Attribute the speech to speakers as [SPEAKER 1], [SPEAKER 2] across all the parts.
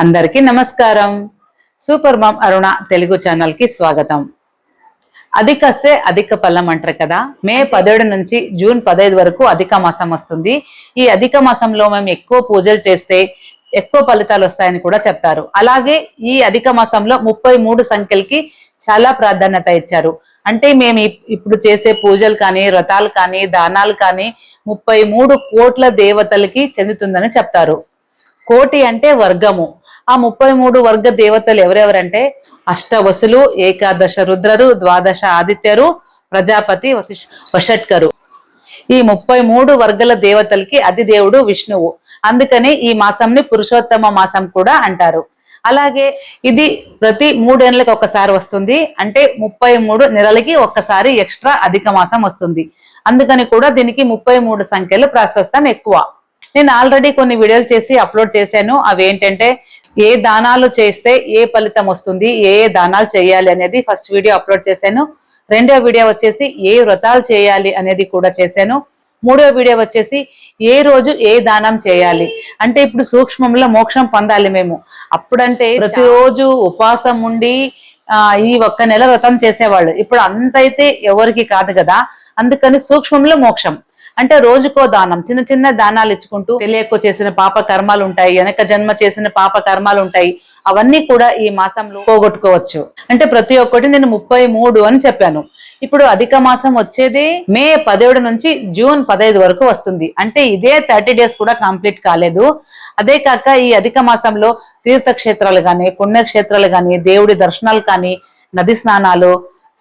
[SPEAKER 1] అందరికీ నమస్కారం. Super mom అరుణ Telugu channel కి స్వాగతం. అధికస్తే అధిక ఫలం అంటారు కదా. మే 17 నుంచి జూన్ 15 వరకు అధిక మాసం వస్తుంది. ఈ అధిక మాసంలో మేము ఎక్కువ పూజలు చేస్తే ఎక్కువ ఫలితాలు వస్తాయని కూడా చెప్తారు. అలాగే ఈ అధిక మాసంలో 33 సంఖ్యలకి చాలా ప్రాధాన్యత ఇచ్చారు. అంటే మేము ఇప్పుడు చేసే పూజలు కానీ, వ్రతాలు కానీ, దానాలు కానీ 33 కోట్ల దేవతలకి చెందుతుందని చెప్తారు. కోటి అంటే వర్గము. ఆ 33 వర్గ దేవతలు ఎవరెవరంటే అష్టవసులు, ఏకాదశ రుద్రరు, ద్వాదశ ఆదిత్యరు, ప్రజాపతి, వషట్కరు. ఈ 33 వర్గాల దేవతలకి అధిదేవుడు విష్ణువు. అందుకని ఈ మాసంని పురుషోత్తమ మాసం కూడా అంటారు. అలాగే ఇది ప్రతి 3 ఏళ్ళకి ఒకసారి వస్తుంది. అంటే 33 నెలలకి ఒక్కసారి ఎక్స్ట్రా అధిక మాసం వస్తుంది. అందుకని కూడా దీనికి 33 సంఖ్యలు ప్రాశస్త్యం ఎక్కువ. నేను ఆల్రెడీ కొన్ని వీడియోలు చేసి అప్లోడ్ చేశాను. అవి ఏంటంటే ఏ దానాలు చేస్తే ఏ ఫలితం వస్తుంది, ఏ దానాలు చేయాలి అనేది ఫస్ట్ వీడియో అప్లోడ్ చేశాను. రెండో వీడియో వచ్చేసి ఏ వ్రతాలు చేయాలి అనేది కూడా చేశాను. మూడో వీడియో వచ్చేసి ఏ రోజు ఏ దానం చేయాలి. అంటే ఇప్పుడు సూక్ష్మంలో మోక్షం పొందాలి మేము. అప్పుడంటే ప్రతిరోజు ఉపవాసం ఉండి ఈ ఒక్క నెల వ్రతం చేసేవాళ్ళు. ఇప్పుడు అంతైతే ఎవరికి కాదు కదా. అందుకని సూక్ష్మంలో మోక్షం అంటే రోజుకో దానం, చిన్న చిన్న దానాలు ఇచ్చుకుంటూ తెలియకో చేసిన పాప కర్మాలు ఉంటాయి, వెనక జన్మ చేసిన పాప కర్మాలు ఉంటాయి. అవన్నీ కూడా ఈ మాసంలో పోగొట్టుకోవచ్చు. అంటే ప్రతి ఒక్కటి నేను 33 అని చెప్పాను. ఇప్పుడు అధిక మాసం వచ్చేది మే 17 నుంచి జూన్ 15 వరకు వస్తుంది. అంటే ఇదే 30 డేస్ కూడా కంప్లీట్ కాలేదు. అదే కాక ఈ అధిక మాసంలో తీర్థక్షేత్రాలు కానీ, పుణ్యక్షేత్రాలు కానీ, దేవుడి దర్శనాలు కానీ, నది స్నానాలు,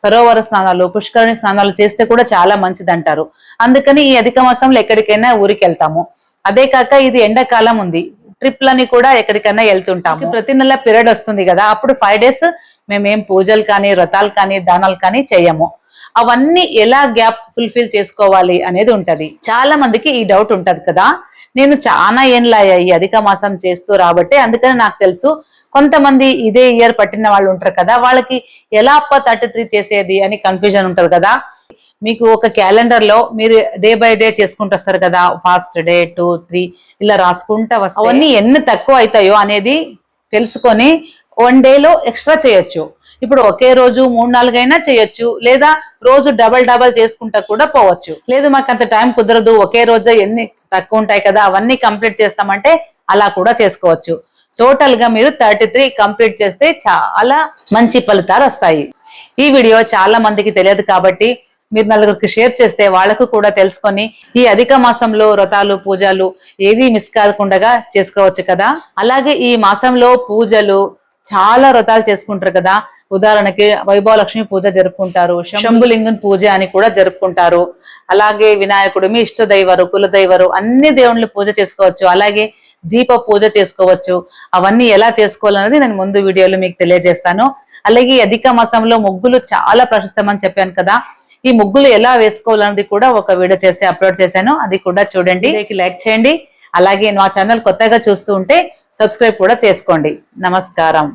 [SPEAKER 1] సరోవర స్నానాలు, పుష్కరిణి స్నానాలు చేస్తే కూడా చాలా మంచిది అంటారు. అందుకని ఈ అధిక మాసంలో ఎక్కడికైనా ఊరికి వెళ్తాము. అదే కాక ఇది ఎండాకాలం ఉంది, ట్రిప్లని కూడా ఎక్కడికైనా వెళ్తుంటాము. ప్రతి నెల పీరియడ్ వస్తుంది కదా, అప్పుడు 5 డేస్ మేమేం పూజలు కానీ, వ్రతాలు కానీ, దానాలు కానీ చెయ్యము. అవన్నీ ఎలా గ్యాప్ ఫుల్ఫిల్ చేసుకోవాలి అనేది ఉంటది. చాలా మందికి ఈ డౌట్ ఉంటది కదా. నేను చాలా ఏండ్లయ్యా ఈ అధిక మాసం చేస్తూ రాబట్టే, అందుకని నాకు తెలుసు. కొంతమంది ఇదే ఇయర్ పట్టిన వాళ్ళు ఉంటారు కదా, వాళ్ళకి ఎలా 33 చేసేది అని కన్ఫ్యూజన్ ఉంటారు కదా. మీకు ఒక క్యాలెండర్ లో మీరు డే బై డే చేసుకుంటూ వస్తారు కదా, ఫాస్ట్ డే 2, 3 ఇలా రాసుకుంటా వస్తే అవన్నీ ఎన్ని తక్కువ అవుతాయో అనేది తెలుసుకొని 1 డేలో ఎక్స్ట్రా చేయొచ్చు. ఇప్పుడు ఒకే రోజు 3-4 అయినా చేయొచ్చు, లేదా రోజు డబల్ చేసుకుంటా కూడా పోవచ్చు. లేదు మాకు అంత టైం కుదరదు, ఒకే రోజు ఎన్ని తక్కువ ఉంటాయి కదా అవన్నీ కంప్లీట్ చేస్తామంటే అలా కూడా చేసుకోవచ్చు. టోటల్ గా మీరు 33 కంప్లీట్ చేస్తే చాలా మంచి ఫలితాలు వస్తాయి. ఈ వీడియో చాలా మందికి తెలియదు కాబట్టి మీరు నలుగురికి షేర్ చేస్తే వాళ్ళకు కూడా తెలుసుకొని ఈ అధిక మాసంలో వ్రతాలు, పూజలు ఏది మిస్ కాకుండా చేసుకోవచ్చు కదా. అలాగే ఈ మాసంలో పూజలు చాలా వ్రతాలు చేసుకుంటారు కదా. ఉదాహరణకి వైభవలక్ష్మి పూజ జరుపుకుంటారు, శంభులింగం పూజ అని కూడా జరుపుకుంటారు. అలాగే వినాయకుడు, మీ ఇష్ట దైవరు, కులదైవరు అన్ని దేవుళ్ళు పూజ చేసుకోవచ్చు. అలాగే దీప పూజ చేసుకోవచ్చు. అవన్నీ ఎలా చేసుకోవాలన్నది నేను ముందు వీడియోలో మీకు తెలియజేస్తాను. అలాగే అధిక మాసంలో ముగ్గులు చాలా ప్రశస్తమని చెప్పాను కదా. ఈ ముగ్గులు ఎలా వేసుకోవాలన్నది కూడా ఒక వీడియో చేసి అప్లోడ్ చేశాను, అది కూడా చూడండి. లైక్ చేయండి. అలాగే నా ఛానల్ కొత్తగా చూస్తూ ఉంటే సబ్స్క్రైబ్ కూడా చేసుకోండి. నమస్కారం.